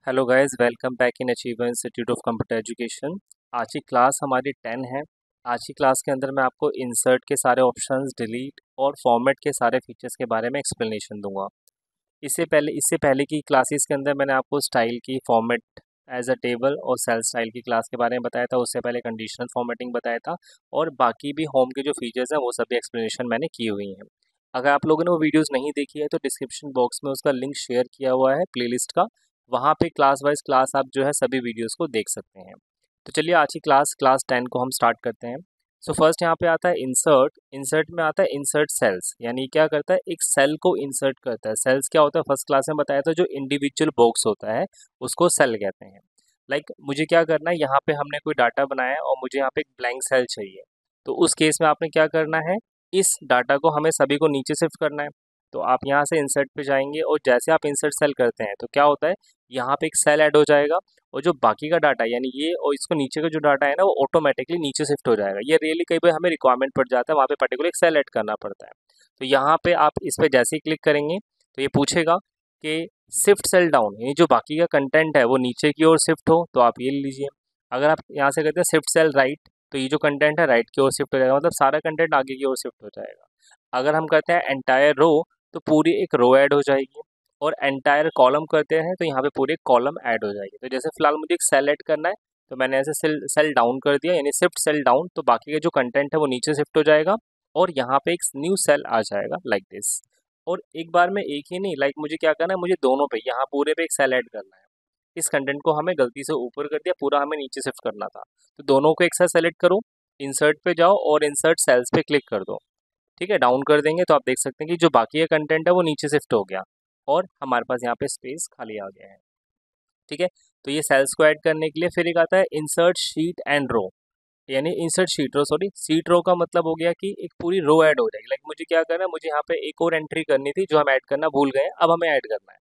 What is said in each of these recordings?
Hello guys, welcome back in achiever institute of computer education. आज की class हमारी 10 है। आज की क्लास के अंदर मैं आपको इंसर्ट के सारे ऑप्शंस, डिलीट और फॉर्मेट के सारे फीचर्स के बारे में एक्सप्लेनेशन दूंगा। इससे पहले की क्लासेस के अंदर मैंने आपको स्टाइल की, फॉर्मेट एज अ टेबल और सेल स्टाइल की क्लास के बारे में बताया था। उससे पहले कंडीशनल फॉर्मेटिंग बताया था और बाकी भी होम के जो फीचर्स हैं वो सभी एक्सप्लेनेशन मैंने की हुई हैं। अगर आप लोगों ने वो वीडियोस नहीं देखी है तो डिस्क्रिप्शन बॉक्स में उसका लिंक शेयर किया हुआ है प्लेलिस्ट का। वहाँ पे क्लास वाइज क्लास आप जो है सभी वीडियोस को देख सकते हैं। तो चलिए आज की क्लास 10 को हम स्टार्ट करते हैं। सो फर्स्ट यहाँ पे आता है इंसर्ट। इंसर्ट में आता है इंसर्ट सेल्स, यानी क्या करता है, एक सेल को इंसर्ट करता है। सेल्स क्या होता है, फर्स्ट क्लास में बताया था, जो इंडिविजुअल बॉक्स होता है उसको सेल कहते हैं। मुझे क्या करना है, यहाँ पे हमने कोई डाटा बनाया है और मुझे यहाँ पे एक ब्लैंक सेल चाहिए। तो उस केस में आपने क्या करना है, इस डाटा को हमें सभी को नीचे शिफ्ट करना है। तो आप यहाँ से इंसर्ट पे जाएंगे और जैसे आप इंसर्ट सेल करते हैं तो क्या होता है, यहाँ पे एक सेल ऐड हो जाएगा और जो बाकी का डाटा यानी ये और इसको नीचे का जो डाटा है ना वो ऑटोमेटिकली नीचे शिफ्ट हो जाएगा। ये रियली कई बार हमें रिक्वायरमेंट पड़ जाता है, वहाँ पे पर्टिकुलर एक सेल ऐड करना पड़ता है। तो यहाँ पे आप इस पे जैसे ही क्लिक करेंगे तो ये पूछेगा कि शिफ्ट सेल डाउन, यानी जो बाकी का कंटेंट है वो नीचे की ओर शिफ्ट हो, तो आप ये ले लीजिए। अगर आप यहाँ से कहते हैं शिफ्ट सेल राइट, तो ये जो कंटेंट है राइट की ओर शिफ्ट हो जाएगा, मतलब सारा कंटेंट आगे की ओर शिफ्ट हो जाएगा। अगर हम कहते हैं एंटायर रो, तो पूरी एक रो ऐड हो जाएगी। और एंटायर कॉलम करते हैं तो यहाँ पे पूरी कॉलम ऐड हो जाएगी। तो जैसे फिलहाल मुझे एक सेल ऐड करना है तो मैंने ऐसे सेल सेल डाउन कर दिया, यानी शिफ्ट सेल डाउन, तो बाकी का जो कंटेंट है वो नीचे शिफ्ट हो जाएगा और यहाँ पे एक न्यू सेल आ जाएगा लाइक दिस। और एक बार में एक ही नहीं, मुझे क्या करना है, मुझे दोनों पे, यहाँ पूरे पे एक सेल ऐड करना है। इस कंटेंट को हमें गलती से ऊपर कर दिया, पूरा हमें नीचे शिफ्ट करना था। तो दोनों को एक साथ सेलेक्ट करो, इंसर्ट पे जाओ और इंसर्ट सेल्स पे क्लिक कर दो। ठीक है, डाउन कर देंगे तो आप देख सकते हैं कि जो बाकी का कंटेंट है वो नीचे शिफ्ट हो गया और हमारे पास यहाँ पे स्पेस खाली आ गया है। ठीक है, तो ये सेल्स को ऐड करने के लिए फिर एक आता है इंसर्ट शीट एंड रो, यानी इंसर्ट शीट रो, सॉरी सीट रो का मतलब हो गया कि एक पूरी रो ऐड हो जाएगी। मुझे क्या करना है, मुझे यहाँ पे एक और एंट्री करनी थी जो हम ऐड करना भूल गए, अब हमें ऐड करना है।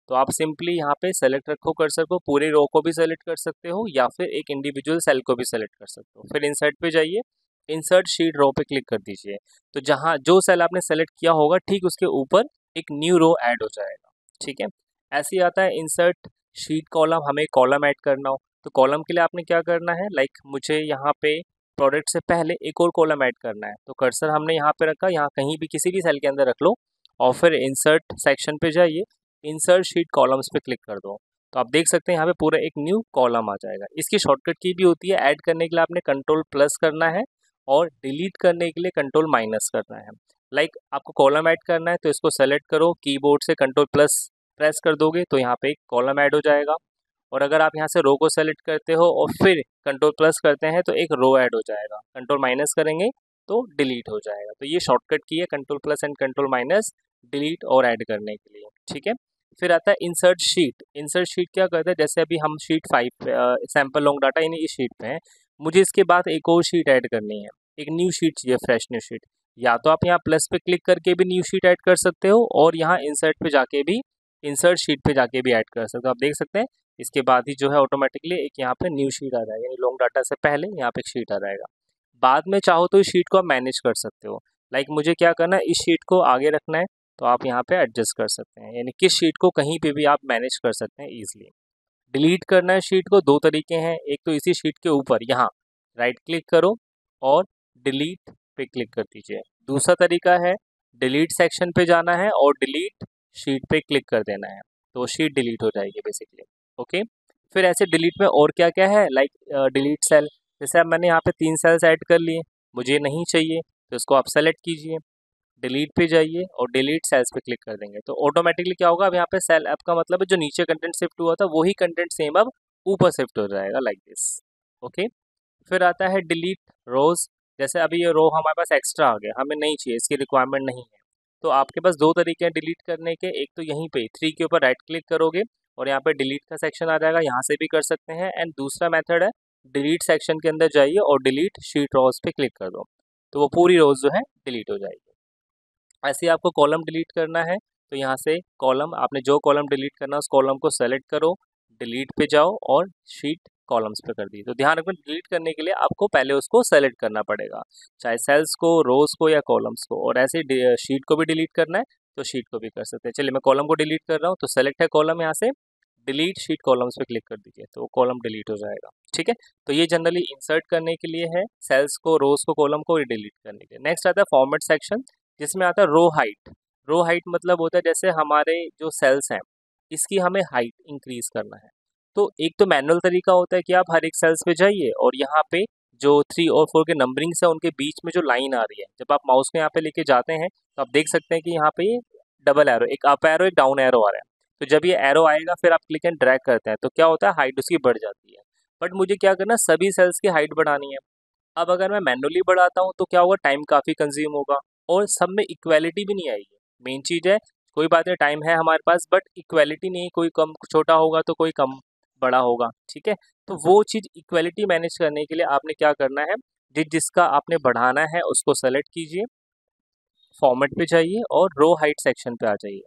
तो आप सिंपली यहाँ पे सेलेक्ट रखो कर्सर को, पूरी रो को भी सेलेक्ट कर सकते हो या फिर एक इंडिविजुअल सेल को भी सेलेक्ट कर सकते हो। फिर इंसर्ट पे जाइए, इंसर्ट शीट रो पे क्लिक कर दीजिए। तो जहाँ जो सेल आपने सेलेक्ट किया होगा ठीक उसके ऊपर एक न्यू रो ऐड हो जाएगा। ठीक है, ऐसे ही आता है इंसर्ट शीट कॉलम, हमें कॉलम ऐड करना हो तो कॉलम के लिए आपने क्या करना है, मुझे यहाँ पे प्रोडक्ट से पहले एक और कॉलम ऐड करना है। तो कर्सर हमने यहाँ पे रखा, यहाँ कहीं भी किसी भी सेल के अंदर रख लो और फिर इंसर्ट सेक्शन पे जाइए, इंसर्ट शीट कॉलम्स पे क्लिक कर दो। तो आप देख सकते हैं यहाँ पे पूरा एक न्यू कॉलम आ जाएगा। इसकी शॉर्टकट की भी होती है, ऐड करने के लिए आपने कंट्रोल प्लस करना है और डिलीट करने के लिए कंट्रोल माइनस करना है। आपको कॉलम ऐड करना है तो इसको सेलेक्ट करो, कीबोर्ड से कंट्रोल प्लस प्रेस कर दोगे तो यहाँ पे एक कॉलम ऐड हो जाएगा। और अगर आप यहाँ से रो को सेलेक्ट करते हो और फिर कंट्रोल प्लस करते हैं तो एक रो ऐड हो जाएगा, कंट्रोल माइनस करेंगे तो डिलीट हो जाएगा। तो ये शॉर्टकट की है, control plus and control minus delete और ऐड करने के लिए। ठीक है, फिर आता है इंसर्ट शीट। इंसर्ट शीट क्या करता है, जैसे अभी हम शीट 5 सैम्पल लॉन्ग डाटा यानी इस शीट पे हैं, मुझे इसके बाद एक और शीट ऐड करनी है, एक न्यू शीट चाहिए, फ्रेश न्यू शीट। या तो आप यहाँ प्लस पे क्लिक करके भी न्यू शीट ऐड कर सकते हो और यहाँ इंसर्ट पे जाके भी, इंसर्ट शीट पे जाके भी ऐड कर सकते हो। आप देख सकते हैं इसके बाद ही जो है ऑटोमेटिकली एक यहाँ पे न्यू शीट आ जाएगा, यानी लॉन्ग डाटा से पहले यहाँ पे एक शीट आ जाएगा। बाद में चाहो तो इस शीट को आप मैनेज कर सकते हो। मुझे क्या करना है, इस शीट को आगे रखना है तो आप यहाँ पे एडजस्ट कर सकते हैं, यानी किस शीट को कहीं पे भी आप मैनेज कर सकते हैं ईजिली। डिलीट करना है शीट को, दो तरीके हैं, एक तो इसी शीट के ऊपर यहाँ राइट क्लिक करो और डिलीट पे क्लिक कर दीजिए। दूसरा तरीका है डिलीट सेक्शन पे जाना है और डिलीट शीट पे क्लिक कर देना है, तो शीट डिलीट हो जाएगी बेसिकली। ओके, फिर ऐसे डिलीट में और क्या क्या है, डिलीट सेल। जैसे अब मैंने यहाँ पे 3 सेल्स ऐड कर लिए, मुझे नहीं चाहिए तो इसको आप सेलेक्ट कीजिए, डिलीट पे जाइए और डिलीट सेल्स पे क्लिक कर देंगे तो ऑटोमेटिकली क्या होगा, अब यहाँ पे सेल ऐप का मतलब है जो नीचे कंटेंट शिफ्ट हुआ था वही कंटेंट सेम अब ऊपर शिफ्ट हो जाएगा लाइक दिस। ओके, फिर आता है डिलीट रोज। जैसे अभी ये रो हमारे पास एक्स्ट्रा आ गया, हमें नहीं चाहिए, इसकी रिक्वायरमेंट नहीं है, तो आपके पास दो तरीके हैं डिलीट करने के। एक तो यहीं पे 3 के ऊपर राइट क्लिक करोगे और यहाँ पे डिलीट का सेक्शन आ जाएगा, यहाँ से भी कर सकते हैं। एंड दूसरा मेथड है डिलीट सेक्शन के अंदर जाइए और डिलीट शीट रोज पे क्लिक कर दो, तो वो पूरी रोज जो है डिलीट हो जाएगी। ऐसे ही आपको कॉलम डिलीट करना है तो यहाँ से कॉलम, आपने जो कॉलम डिलीट करना है उस कॉलम को सेलेक्ट करो, डिलीट पे जाओ और शीट कॉलम्स पे कर दी। तो ध्यान रखना, डिलीट करने के लिए आपको पहले उसको सेलेक्ट करना पड़ेगा, चाहे सेल्स को, रोज को या कॉलम्स को। और ऐसे शीट को भी डिलीट करना है तो शीट को भी कर सकते हैं। चलिए मैं कॉलम को डिलीट कर रहा हूँ, तो सेलेक्ट है कॉलम, यहाँ से डिलीट शीट कॉलम्स पे क्लिक कर दीजिए तो वो कॉलम डिलीट हो जाएगा। ठीक है, तो ये जनरली इंसर्ट करने के लिए है, सेल्स को, रोज को, कॉलम को डिलीट करने के लिए। नेक्स्ट आता है फॉर्मेट सेक्शन, जिसमें आता है रो हाइट। रो हाइट मतलब होता है जैसे हमारे जो सेल्स हैं इसकी हमें हाइट इंक्रीज करना है। तो एक तो मैनुअल तरीका होता है कि आप हर एक सेल्स पे जाइए और यहाँ पे जो 3 और 4 के नंबरिंग्स है उनके बीच में जो लाइन आ रही है, जब आप माउस को यहाँ पे लेके जाते हैं तो आप देख सकते हैं कि यहाँ पे डबल एरो, एक अप एरो एक डाउन एरो आ रहा है। तो जब ये एरो आएगा फिर आप क्लिक एंड ड्रैग करते हैं तो क्या होता है, हाइट उसकी बढ़ जाती है। बट मुझे क्या करना है, सभी सेल्स की हाइट बढ़ानी है। अब अगर मैं मैनुअली बढ़ाता हूँ तो क्या होगा, टाइम काफ़ी कंज्यूम होगा और सब में इक्वालिटी भी नहीं आएगी। मेन चीज़ है, कोई बात नहीं टाइम है हमारे पास बट इक्वालिटी नहीं, कोई कम छोटा होगा तो कोई कम बड़ा होगा। ठीक है, तो वो चीज़ इक्वालिटी मैनेज करने के लिए आपने क्या करना है, जिसका आपने बढ़ाना है उसको सेलेक्ट कीजिए, फॉर्मेट पे जाइए और रो हाइट सेक्शन पे आ जाइए।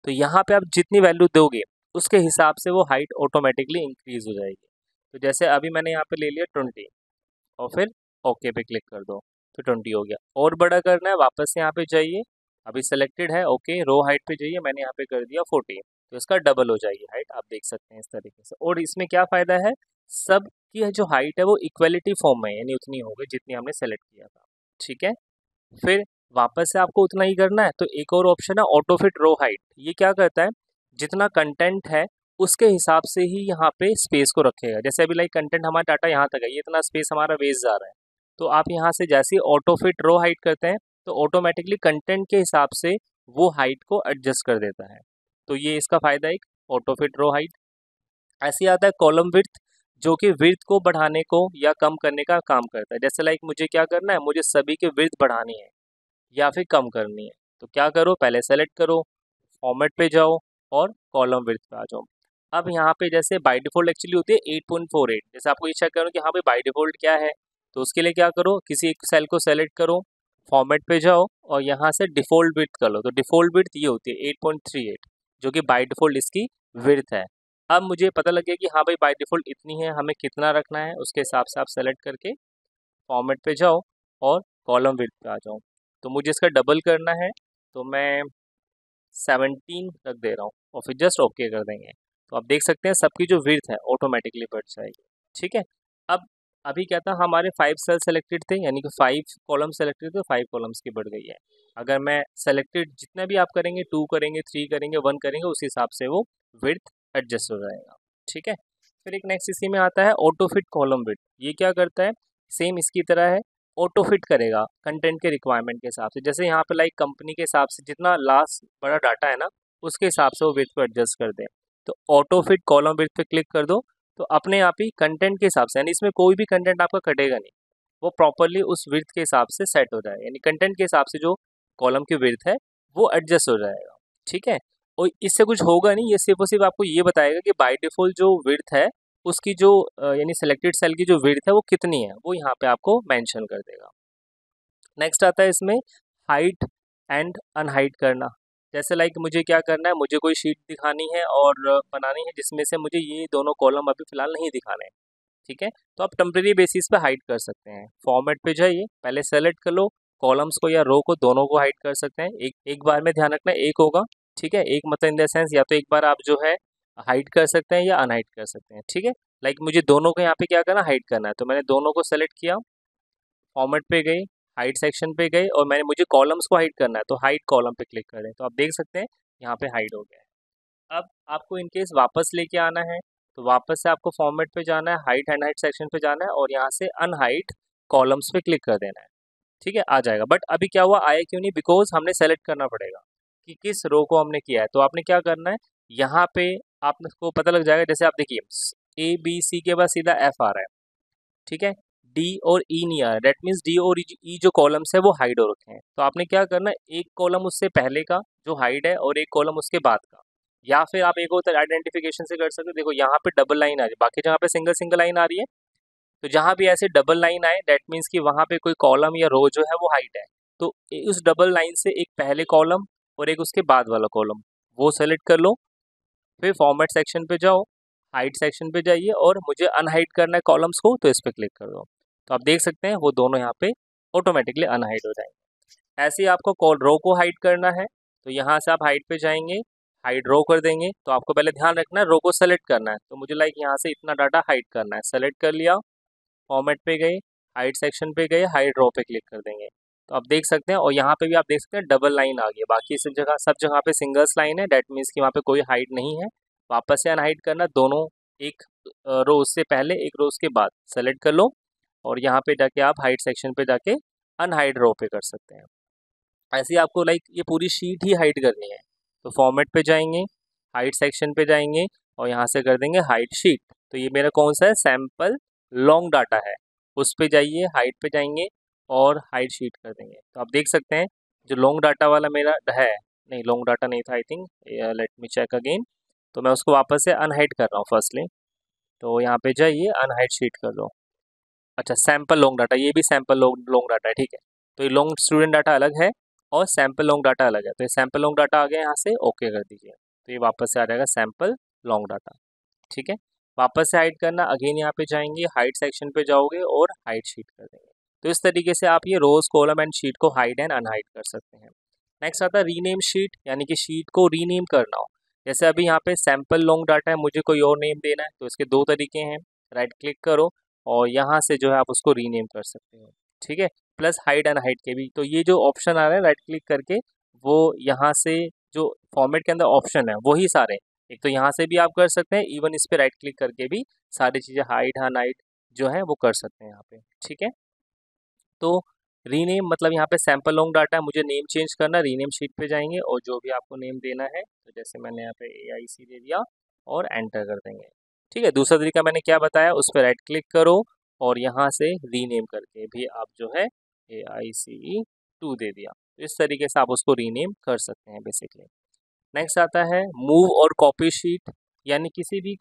तो यहाँ पे आप जितनी वैल्यू दोगे उसके हिसाब से वो हाइट ऑटोमेटिकली इंक्रीज हो जाएगी। तो जैसे अभी मैंने यहाँ पे ले लिया 20 और फिर ओके पे क्लिक कर दो तो 20 हो गया। और बड़ा करना है, वापस यहाँ पे जाइए, अभी सेलेक्टेड है, ओके रो हाइट पे जाइए, मैंने यहाँ पे कर दिया 40, तो इसका डबल हो जाएगी हाइट, आप देख सकते हैं इस तरीके से। और इसमें क्या फ़ायदा है, सब की जो हाइट है वो इक्वलिटी फॉर्म में, यानी उतनी होगी जितनी हमने सेलेक्ट किया था। ठीक है, फिर वापस से आपको उतना ही करना है तो एक और ऑप्शन है ऑटो फिट रो हाइट। ये क्या करता है, जितना कंटेंट है उसके हिसाब से ही यहाँ पे स्पेस को रखेगा। जैसे अभी लाइक कंटेंट हमारा डाटा यहाँ तक है, ये इतना स्पेस हमारा वेस्ट जा रहा है, तो आप यहाँ से जैसे ही ऑटो फिट रो हाइट करते हैं तो ऑटोमेटिकली कंटेंट के हिसाब से वो हाइट को एडजस्ट कर देता है। तो ये इसका फ़ायदा है, एक ऑटो फिट रो हाइट। ऐसे आता है कॉलम विड्थ, जो कि विड्थ को बढ़ाने को या कम करने का काम करता है। जैसे लाइक मुझे क्या करना है, मुझे सभी की विड्थ बढ़ानी है या फिर कम करनी है, तो क्या करो, पहले सेलेक्ट करो, फॉर्मेट पे जाओ और कॉलम विड्थ पे आ जाओ। अब यहाँ पे जैसे बाय डिफ़ॉल्ट एक्चुअली होती है 8.48, जैसे आपको ये चेक करो कि हाँ भाई बाय डिफ़ॉल्ट क्या है, तो उसके लिए क्या करो, किसी एक सेल को सेलेक्ट करो, फॉर्मेट पे जाओ और यहाँ से डिफ़ॉल्ट विड्थ कर लो। तो डिफ़ॉल्ट विड्थ ये होती है 8.38, जो कि बाय डिफ़ॉल्ट इसकी विड्थ है। अब मुझे पता लग गया कि हाँ भाई बाय डिफ़ॉल्ट इतनी है, हमें कितना रखना है, उसके हिसाब से आप सेलेक्ट करके फॉर्मेट पे जाओ और कॉलम विड्थ पे आ जाओ। तो मुझे इसका डबल करना है तो मैं 17 रख दे रहा हूँ और फिर जस्ट ओके कर देंगे। तो आप देख सकते हैं सबकी जो विड्थ है ऑटोमेटिकली बढ़ जाएगी। ठीक है, अब अभी क्या था, हमारे 5 सेल सेलेक्टेड थे, यानी कि 5 कॉलम सेलेक्टेड थे, 5 कॉलम्स की बढ़ गई है। अगर मैं सेलेक्टेड जितना भी आप करेंगे, 2 करेंगे, 3 करेंगे, 1 करेंगे, उस हिसाब से वो विड्थ एडजस्ट हो जाएगा। ठीक है, फिर एक नेक्स्ट इसी में आता है ऑटो फिट कॉलम विड्थ। ये क्या करता है, सेम इसकी तरह है, ऑटो फिट करेगा कंटेंट के रिक्वायरमेंट के हिसाब से। जैसे यहाँ पे लाइक कंपनी के हिसाब से जितना लास्ट बड़ा डाटा है ना, उसके हिसाब से वो विड्थ को एडजस्ट कर दे। तो ऑटो फिट कॉलम विड्थ पे क्लिक कर दो तो अपने आप ही कंटेंट के हिसाब से, यानी इसमें कोई भी कंटेंट आपका कटेगा नहीं, वो प्रॉपरली उस विड्थ के हिसाब से सेट हो जाएगा, यानी कंटेंट के हिसाब से जो कॉलम की विड्थ है वो एडजस्ट हो जाएगा। ठीक है, और इससे कुछ होगा नहीं, ये सिर्फ और सिर्फ आपको ये बताएगा कि बाय डिफ़ॉल्ट जो विड्थ है उसकी जो यानी सेलेक्टेड सेल की जो विड्थ है वो कितनी है, वो यहाँ पे आपको मेंशन कर देगा। नेक्स्ट आता है इसमें हाइट एंड अनहाइट करना। जैसे लाइक मुझे क्या करना है, मुझे कोई शीट दिखानी है और बनानी है जिसमें से मुझे ये दोनों कॉलम अभी फ़िलहाल नहीं दिखाने हैं। ठीक है, तो आप टेम्परेरी बेसिस पे हाइड कर सकते हैं। फॉर्मेट पे जाइए, पहले सेलेक्ट कर लो, कॉलम्स को या रो को दोनों को हाइड कर सकते हैं। एक एक बार में ध्यान रखना एक होगा। ठीक है, एक मतलब इन द सेंस या तो एक बार आप जो है हाइड कर सकते हैं या अनहाइड कर सकते हैं। ठीक है, लाइक मुझे दोनों को यहाँ पे क्या करना, हाइड करना है, तो मैंने दोनों को सेलेक्ट किया, फॉर्मेट पे गई, हाइड सेक्शन पे गए और मैंने मुझे कॉलम्स को हाइड करना है तो हाइड कॉलम पे क्लिक करें, तो आप देख सकते हैं यहाँ पे हाइड हो गया है। अब आपको इनकेस वापस लेके आना है तो वापस से आपको फॉर्मेट पे जाना है, हाइट एंड हाइट सेक्शन पे जाना है और यहाँ से अनहाइड कॉलम्स पे क्लिक कर देना है। ठीक है, आ जाएगा। बट अभी क्या हुआ, आया क्यों नहीं, बिकॉज हमने सेलेक्ट करना पड़ेगा कि किस रो को हमने किया है। तो आपने क्या करना है, यहाँ पे आपको पता लग जाएगा। जैसे आप देखिए ABC के बाद सीधा F आ रहा है, ठीक है, डी और ई नहीं आ रहा, डेट मीन्स डी और ई जो कॉलम्स है वो हाइड हो रखे हैं। तो आपने क्या करना है, एक कॉलम उससे पहले का जो हाइड है और एक कॉलम उसके बाद का, या फिर आप एक और आइडेंटिफिकेशन से कर सकते हो। देखो यहाँ पे डबल लाइन आ रही है, बाकी जगह पे सिंगल सिंगल लाइन आ रही है, तो जहाँ भी ऐसे डबल लाइन आए डेट मीन्स कि वहाँ पे कोई कॉलम या रो जो है वो हाइड है। तो उस डबल लाइन से एक पहले कॉलम और एक उसके बाद वाला कॉलम वो सेलेक्ट कर लो, फिर फॉर्मेट सेक्शन पे जाओ, हाइड सेक्शन पे जाइए और मुझे अनहाइड करना है कॉलम्स को, तो इस पर क्लिक कर दो। तो आप देख सकते हैं वो दोनों यहाँ पे ऑटोमेटिकली अनहाइड हो जाएंगे। ऐसे ही आपको रो को हाइड करना है तो यहाँ से आप हाइड पे जाएंगे, हाइड रो कर देंगे। तो आपको पहले ध्यान रखना है रो को सेलेक्ट करना है। तो मुझे लाइक यहाँ से इतना डाटा हाइड करना है, सेलेक्ट कर लिया, फॉर्मेट पे गए, हाइड सेक्शन पे गए, हाइड रो पे क्लिक कर देंगे। तो आप देख सकते हैं, और यहाँ पे भी आप देख सकते हैं डबल लाइन आ गई है। बाकी सब जगह पे सिंगल्स लाइन है, डेट मीन्स कि वहाँ पे कोई हाइड नहीं है। वापस से अनहाइड करना, दोनों एक रो उससे पहले एक रो उसके बाद सेलेक्ट कर लो, और यहाँ पे जाके आप हाइड सेक्शन पे जाके अनहाइड रो पे कर सकते हैं। ऐसे ही आपको लाइक ये पूरी शीट ही हाइड करनी है। तो फॉर्मेट पे जाएंगे, हाइड सेक्शन पे जाएंगे, और यहाँ से कर देंगे हाइड शीट। तो ये मेरा कौन सा है, सैम्पल लॉन्ग डाटा है, उस पे जाइए, हाइड पे जाएंगे और हाइड शीट कर देंगे। तो आप देख सकते हैं जो लॉन्ग डाटा वाला मेरा है, नहीं लॉन्ग डाटा नहीं था I think, let me check again. तो मैं उसको वापस से अनहाइड कर रहा हूँ फर्स्टली। तो यहाँ पे जाइए, अनहाइड शीट कर दो। अच्छा, सैम्पल लॉन्ग डाटा, ये भी सैम्पल लॉन्ग डाटा है, ठीक है। तो ये लॉन्ग स्टूडेंट डाटा अलग है और सैम्पल लॉन्ग डाटा अलग है। तो ये सैम्पल लॉन्ग डाटा आ गया, यहाँ से ओके कर दीजिए। तो ये वापस से आ जाएगा सैम्पल लॉन्ग डाटा, ठीक है। वापस से हाइड करना, अगेन यहाँ पे जाएंगे, हाइड सेक्शन पे जाओगे और हाइड शीट कर देंगे। तो इस तरीके से आप ये रोज कॉलम एंड शीट को हाइड एंड अनहाइड कर सकते हैं। नेक्स्ट आता है रीनेम शीट, यानी कि शीट को रीनेम करना हो। जैसे अभी यहाँ पे सैम्पल लॉन्ग डाटा है, मुझे कोई और नेम देना है, तो इसके दो तरीके हैं। राइट क्लिक करो और यहाँ से जो है आप उसको रीनेम कर सकते हो, ठीक है। प्लस हाइड एंड हाइड के भी, तो ये जो ऑप्शन आ रहा है राइट क्लिक करके, वो यहाँ से जो फॉर्मेट के अंदर ऑप्शन है वही सारे, एक तो यहाँ से भी आप कर सकते हैं, इवन इस पे राइट क्लिक करके भी सारी चीज़ें हाइड हाइड जो है वो कर सकते हैं यहाँ पे, ठीक है। तो रीनेम मतलब यहाँ पे सैम्पल लॉन्ग डाटा है, मुझे नेम चेंज करना, रीनेम शीट पे जाएंगे और जो भी आपको नेम देना है, तो जैसे मैंने यहाँ पे AIC दे दिया और एंटर कर देंगे, ठीक है। दूसरा तरीका मैंने क्या बताया, उस पर राइट क्लिक करो और यहाँ से रीनेम करके भी आप जो है AICE2 दे दिया। तो इस तरीके से आप उसको रीनेम कर सकते हैं बेसिकली। नेक्स्ट आता है मूव और कॉपी शीट, यानी किसी भी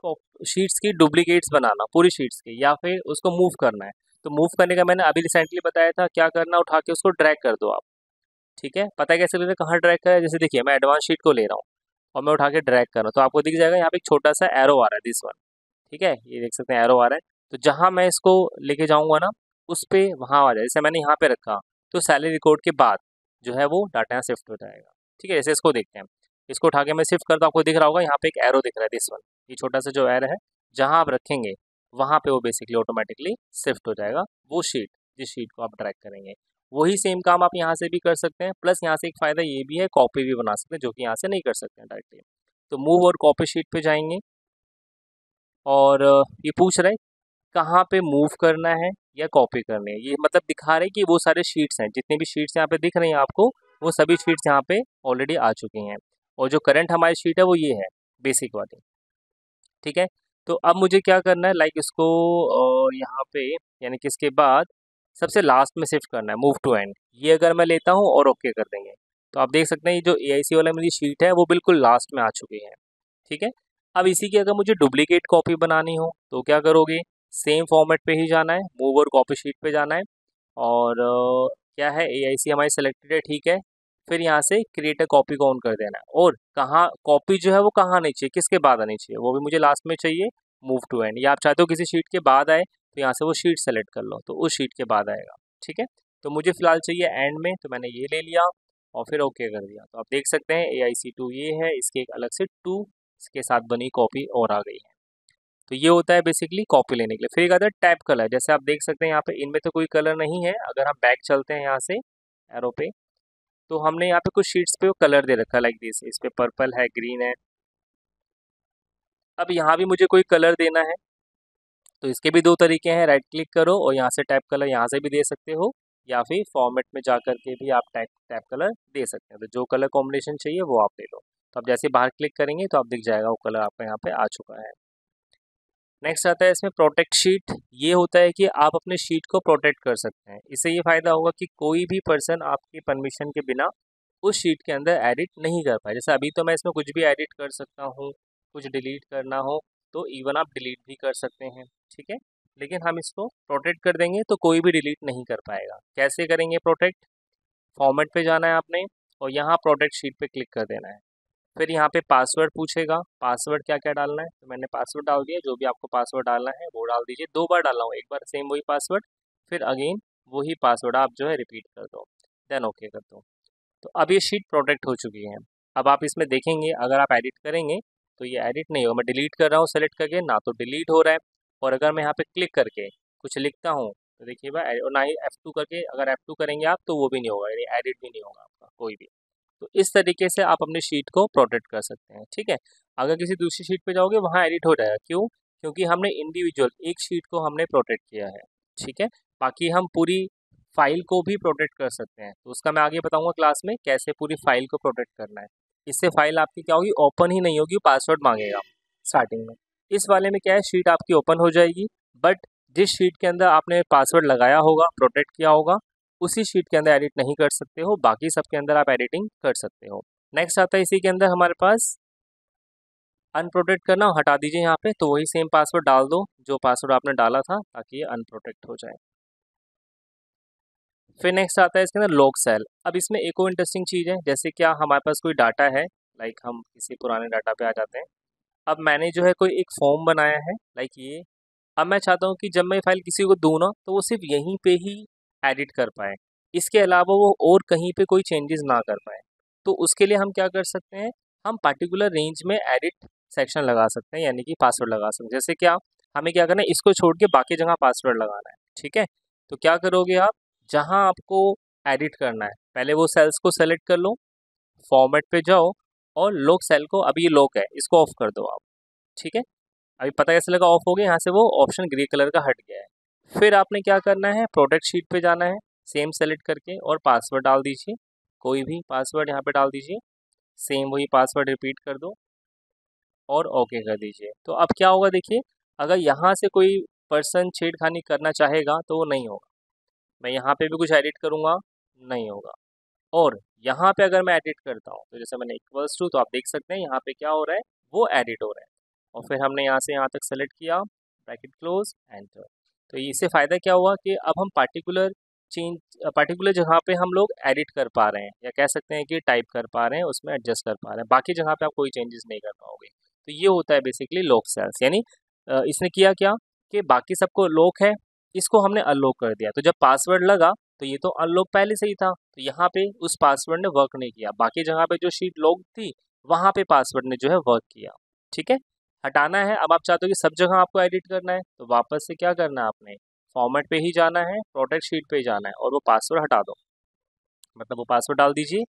शीट्स की डुप्लीकेट्स बनाना पूरी शीट्स की, या फिर उसको मूव करना है। तो मूव करने का मैंने अभी रिसेंटली बताया था, क्या करना, उठा के उसको ड्रैग कर दो आप, ठीक है। पता है कैसे लेना, कहाँ ड्रैग करें, जैसे देखिए मैं एडवांस शीट को ले रहा हूँ और मैं उठा के ड्रैग कर रहा हूँ, तो आपको दिख जाएगा यहाँ पे एक छोटा सा एरो आ रहा है, दिस वन, ठीक है, ये देख सकते हैं एरो आ रहा है। तो जहाँ मैं इसको लेके जाऊँगा ना, उस पे वहाँ आ जाए, जैसे मैंने यहाँ पे रखा, तो सैलरी रिकॉर्ड के बाद जो है वो डाटा यहाँ शिफ्ट हो जाएगा, ठीक है। जैसे इसको देखते हैं, इसको उठा के मैं शिफ्ट करता हूँ, आपको दिख रहा होगा यहाँ पे एक एरो दिख रहा है, दिस वन, ये छोटा सा जो एरो है, जहाँ आप रखेंगे वहाँ पे वो बेसिकली ऑटोमेटिकली शिफ्ट हो जाएगा वो शीट, जिस शीट को आप ड्रैग करेंगे। वही सेम काम आप यहाँ से भी कर सकते हैं, प्लस यहाँ से एक फ़ायदा ये भी है, कॉपी भी बना सकते हैं, जो कि यहाँ से नहीं कर सकते हैं डायरेक्टली। तो मूव और कॉपी शीट पे जाएंगे और ये पूछ रहा है कहाँ पे मूव करना है या कॉपी करनी है। ये मतलब दिखा रहे हैं कि वो सारे शीट्स हैं, जितनी भी शीट्स यहाँ पे दिख रही हैं आपको, वो सभी शीट्स यहाँ पे ऑलरेडी आ चुकी हैं, और जो करंट हमारी शीट है वो ये है, बेसिक वाली, ठीक है। तो अब मुझे क्या करना है, लाइक इसको यहाँ पे, यानी कि इसके बाद सबसे लास्ट में शिफ्ट करना है, मूव टू एंड, ये अगर मैं लेता हूँ और ओके कर देंगे, तो आप देख सकते हैं ये जो AIC वाला मेरी शीट है वो बिल्कुल लास्ट में आ चुकी है, ठीक है। अब इसी की अगर मुझे डुप्लीकेट कॉपी बनानी हो तो क्या करोगे, सेम फॉर्मेट पे ही जाना है, मूव और कॉपी शीट पे जाना है, और क्या है, AIC हमारी सेलेक्टेड है, ठीक है। फिर यहाँ से क्रिएट अ कॉपी को ऑन कर देना है, और कहाँ कॉपी जो है वो कहाँ आनी चाहिए, किसके बाद आनी चाहिए, वो भी मुझे लास्ट में चाहिए, मूव टू एंड, या आप चाहते हो किसी शीट के बाद आए तो यहाँ से वो शीट सेलेक्ट कर लो, तो उस शीट के बाद आएगा, ठीक है। तो मुझे फिलहाल चाहिए एंड में, तो मैंने ये ले लिया और फिर ओके कर दिया। तो आप देख सकते हैं AIC2 ये है, इसके एक अलग से 2 इसके साथ बनी कॉपी और आ गई है। तो ये होता है बेसिकली कॉपी लेने के लिए। फिर एक आता है टैब कलर, जैसे आप देख सकते हैं यहाँ पे इनमें तो कोई कलर नहीं है, अगर हम बैक चलते हैं यहाँ से एरो पे, तो हमने यहाँ पे कुछ शीट्स पे वो कलर दे रखा है लाइक दिस, इस पे पर्पल है, ग्रीन है। अब यहाँ भी मुझे कोई कलर देना है, तो इसके भी दो तरीके हैं, राइट क्लिक करो और यहाँ से टैब कलर यहाँ से भी दे सकते हो, या फिर फॉर्मेट में जा करके भी आप टैब कलर दे सकते हैं। तो जो कलर कॉम्बिनेशन चाहिए वो आप ले लो। तो आप जैसे बाहर क्लिक करेंगे तो आप दिख जाएगा वो कलर आपका यहाँ पे आ चुका है। नेक्स्ट आता है इसमें प्रोटेक्ट शीट, ये होता है कि आप अपने शीट को प्रोटेक्ट कर सकते हैं। इससे ये फ़ायदा होगा कि कोई भी पर्सन आपकी परमिशन के बिना उस शीट के अंदर एडिट नहीं कर पाए। जैसे अभी तो मैं इसमें कुछ भी एडिट कर सकता हूँ, कुछ डिलीट करना हो तो इवन आप डिलीट भी कर सकते हैं, ठीक है। लेकिन हम इसको प्रोटेक्ट कर देंगे तो कोई भी डिलीट नहीं कर पाएगा। कैसे करेंगे प्रोटेक्ट, फॉर्मेट पे जाना है आपने और यहाँ प्रोटेक्ट शीट पे क्लिक कर देना है। फिर यहाँ पे पासवर्ड पूछेगा, पासवर्ड क्या क्या डालना है, तो मैंने पासवर्ड डाल दिया, जो भी आपको पासवर्ड डालना है वो डाल दीजिए। 2 बार डालना हो, एक बार सेम वही पासवर्ड, फिर अगेन वही पासवर्ड आप जो है रिपीट कर दो, देन ओके कर दो। तो अब ये शीट प्रोटेक्ट हो चुकी है। अब आप इसमें देखेंगे अगर आप एडिट करेंगे तो ये एडिट नहीं होगा। मैं डिलीट कर रहा हूँ सेलेक्ट करके, ना तो डिलीट हो रहा है, और अगर मैं यहाँ पे क्लिक करके कुछ लिखता हूँ तो देखिए भाई, और ना ही F2 करके अगर F2 करेंगे आप तो वो भी नहीं होगा, यानी एडिट भी नहीं होगा आपका कोई भी। तो इस तरीके से आप अपनी शीट को प्रोटेक्ट कर सकते हैं, ठीक है। अगर किसी दूसरी शीट पे जाओगे वहाँ एडिट हो जाएगा, क्यों? क्योंकि हमने इंडिविजुअल एक शीट को हमने प्रोटेक्ट किया है, ठीक है। बाकी हम पूरी फाइल को भी प्रोटेक्ट कर सकते हैं, तो उसका मैं आगे बताऊंगा क्लास में कैसे पूरी फाइल को प्रोटेक्ट करना है। इससे फाइल आपकी क्या होगी, ओपन ही नहीं होगी, पासवर्ड मांगेगा स्टार्टिंग में। इस वाले में क्या है, शीट आपकी ओपन हो जाएगी, बट जिस शीट के अंदर आपने पासवर्ड लगाया होगा, प्रोटेक्ट किया होगा, उसी शीट के अंदर एडिट नहीं कर सकते हो, बाकी सब के अंदर आप एडिटिंग कर सकते हो। नेक्स्ट आता है इसी के अंदर हमारे पास अनप्रोटेक्ट करना, हटा दीजिए यहाँ पे, तो वही सेम पासवर्ड डाल दो जो पासवर्ड आपने डाला था, ताकि ये अनप्रोटेक्ट हो जाए। फिर नेक्स्ट आता है इसके अंदर लॉग सेल। अब इसमें एक और इंटरेस्टिंग चीज़ है, जैसे क्या हमारे पास कोई डाटा है, लाइक हम किसी पुराने डाटा पे आ जाते हैं। अब मैंने जो है कोई एक फॉर्म बनाया है, लाइक ये। अब मैं चाहता हूँ कि जब मैं फाइल किसी को दूँ ना, तो वो सिर्फ यहीं पे ही एडिट कर पाए, इसके अलावा वो और कहीं पे कोई चेंजेस ना कर पाए। तो उसके लिए हम क्या कर सकते हैं, हम पार्टिकुलर रेंज में एडिट सेक्शन लगा सकते हैं, यानी कि पासवर्ड लगा सकते हैं। जैसे क्या, हमें क्या करना है, इसको छोड़ के बाकी जगह पासवर्ड लगाना है, ठीक है। तो क्या करोगे आप, जहाँ आपको एडिट करना है पहले वो सेल्स को सेलेक्ट कर लो, फॉर्मेट पे जाओ, और लॉक सेल को, अभी ये लॉक है, इसको ऑफ कर दो आप, ठीक है। अभी पता कैसे लगा ऑफ हो गया, यहाँ से वो ऑप्शन ग्रे कलर का हट गया है। फिर आपने क्या करना है, प्रोडक्ट शीट पे जाना है, सेम सेलेक्ट करके और पासवर्ड डाल दीजिए, कोई भी पासवर्ड यहाँ पे डाल दीजिए, सेम वही पासवर्ड रिपीट कर दो और ओके कर दीजिए। तो अब क्या होगा देखिए, अगर यहाँ से कोई पर्सन छेड़खानी करना चाहेगा तो वो नहीं होगा। मैं यहाँ पे भी कुछ एडिट करूँगा, नहीं होगा। और यहाँ पे अगर मैं एडिट करता हूँ, तो जैसे मैंने इक्वल्स टू, तो आप देख सकते हैं यहाँ पे क्या हो रहा है, वो एडिट हो रहा है। और फिर हमने यहाँ से यहाँ तक सेलेक्ट किया, ब्रैकेट क्लोज, एंटर। तो इससे फ़ायदा क्या हुआ कि अब हम पार्टिकुलर जगह पे हम लोग एडिट कर पा रहे हैं, या कह सकते हैं कि टाइप कर पा रहे हैं, उसमें एडजस्ट कर पा रहे हैं, बाकी जगह पे आप कोई चेंजेस नहीं कर पाओगे। तो ये होता है बेसिकली लॉक सेल्स, यानी इसने किया क्या कि बाकी सबको लॉक है, इसको हमने अनलॉक कर दिया। तो जब पासवर्ड लगा तो ये तो अनलॉक पहले से ही था, तो यहाँ पे उस पासवर्ड ने वर्क नहीं किया, बाकी जगह पे जो शीट लॉक थी वहाँ पे पासवर्ड ने जो है वर्क किया, ठीक है। हटाना है, अब आप चाहते हो कि सब जगह आपको एडिट करना है, तो वापस से क्या करना है, आपने फॉर्मेट पे ही जाना है, प्रोटेक्ट शीट पे ही जाना है, और वो पासवर्ड हटा दो, मतलब वो पासवर्ड डाल दीजिए।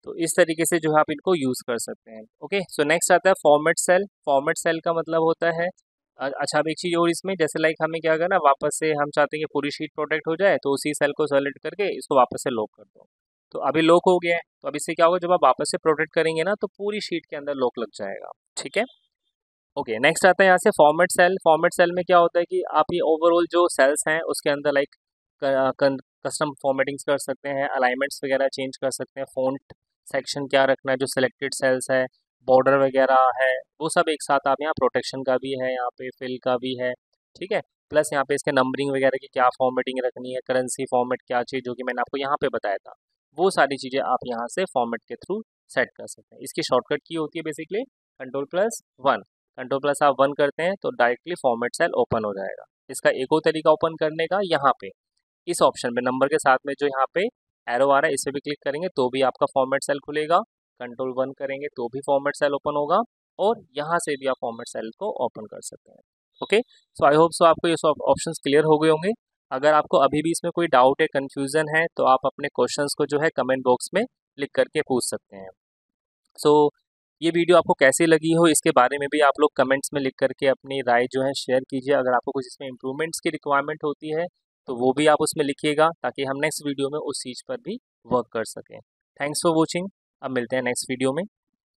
तो इस तरीके से जो है आप इनको यूज़ कर सकते हैं। ओके, सो नेक्स्ट आता है फॉर्मेट सेल। फॉर्मेट सेल का मतलब होता है, अच्छा अब एक चीज़ और इसमें, जैसे लाइक हमें क्या करना, वापस से हम चाहते हैं कि पूरी शीट प्रोटेक्ट हो जाए, तो उसी सेल को सेलेक्ट करके इसको वापस से लॉक कर दो। तो अभी लॉक हो गया है, तो अब इससे क्या होगा, जब आप वापस से प्रोटेक्ट करेंगे ना, तो पूरी शीट के अंदर लॉक लग जाएगा, ठीक है। ओके, नेक्स्ट आता है यहाँ से फॉर्मेट सेल। फॉर्मेट सेल में क्या होता है कि आप ये ओवरऑल जो सेल्स हैं उसके अंदर लाइक कस्टम फॉर्मेटिंग्स कर सकते हैं, अलाइनमेंट्स वगैरह चेंज कर सकते हैं, फ़ॉन्ट सेक्शन क्या रखना है, जो सिलेक्टेड सेल्स है, बॉर्डर वगैरह है, वो सब एक साथ आप यहाँ प्रोटेक्शन का भी है, यहाँ पे फिल का भी है, ठीक है। प्लस यहाँ पे इसके नंबरिंग वगैरह की क्या फॉर्मेटिंग रखनी है, करेंसी फॉर्मेट क्या चाहिए, जो कि मैंने आपको यहाँ पे बताया था, वो सारी चीज़ें आप यहाँ से फॉर्मेट के थ्रू सेट कर सकते हैं। इसकी शॉर्टकट की होती है बेसिकली Ctrl+1। Ctrl+ आप 1 करते हैं तो डायरेक्टली फॉर्मेट सेल ओपन हो जाएगा। इसका एक और तरीका ओपन करने का, यहाँ पे इस ऑप्शन में नंबर के साथ में जो यहाँ पे एरो आ रहा है, इस पर भी क्लिक करेंगे तो भी आपका फॉर्मेट सेल खुलेगा, Ctrl+1 करेंगे तो भी फॉर्मेट सेल ओपन होगा, और यहाँ से भी आप फॉर्मेट सेल को ओपन कर सकते हैं। Okay, so I hope so आपको ये सब ऑप्शंस क्लियर हो गए होंगे। अगर आपको अभी भी इसमें कोई डाउट है, कन्फ्यूज़न है, तो आप अपने क्वेश्चंस को जो है कमेंट बॉक्स में लिख करके पूछ सकते हैं। सो ये वीडियो आपको कैसी लगी हो, इसके बारे में भी आप लोग कमेंट्स में लिख करके अपनी राय जो है शेयर कीजिए। अगर आपको कुछ इसमें इम्प्रूवमेंट्स की रिक्वायरमेंट होती है तो वो भी आप उसमें लिखिएगा, ताकि हम नेक्स्ट वीडियो में उस चीज़ पर भी वर्क कर सकें। थैंक्स फॉर वॉचिंग, अब मिलते हैं नेक्स्ट वीडियो में।